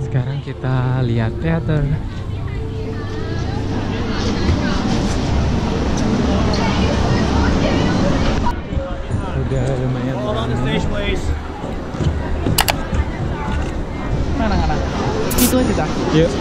Sekarang kita lihat teater. Udah lumayan. Mana? Itu aja dah. Yuk.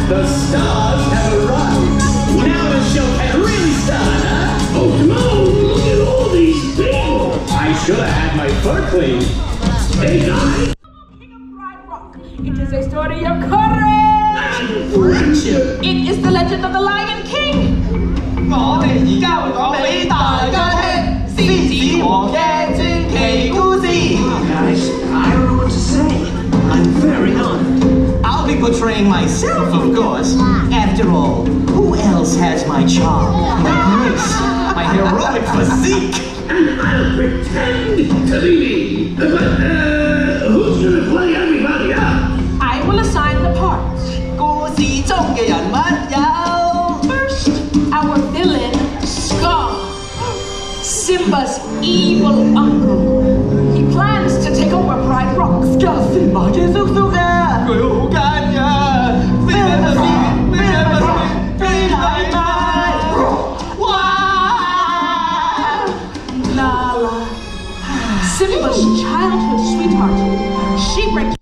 The stars have arrived. Now the show can really start, huh? Oh no, look at all these people. I should have had my fur cleaned. Hey guys. It is a story of courage and friendship. It is the legend of the Lion King. 我哋而家會講俾大家聽獅子王嘅傳奇故事。Guys, I don't know what to say. I'm very honored. I'll be portraying myself, of course. After all, who else has my charm, my grace, my heroic physique? And I'll pretend to be me. But, who's gonna play everybody up? I will assign the parts. 故事中嘅人物有 First, our villain, Scar, Simba's evil uncle. He plans to take over Pride Rock. Scar Simba嘅叔叔啊，佢好奸㗎，飛太快，哇！ Nala, Simba's childhood sweetheart. She breaks.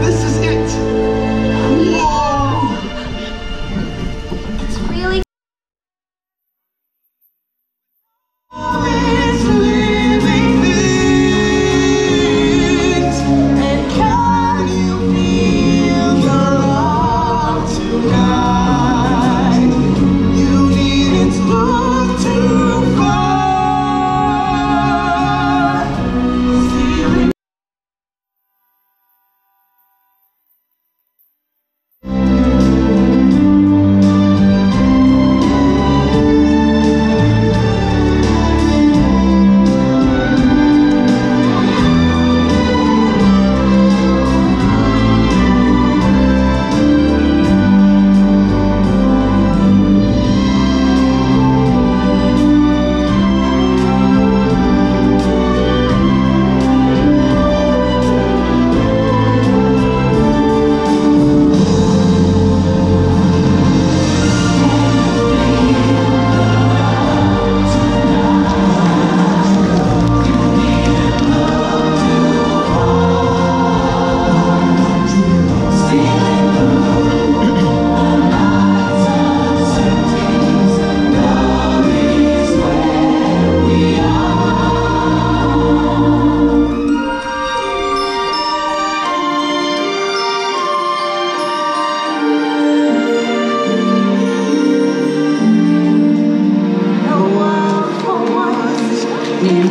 This is it. Whoa! It's really It's living things. And can you feel the love tonight? You needn't look too far. Feeling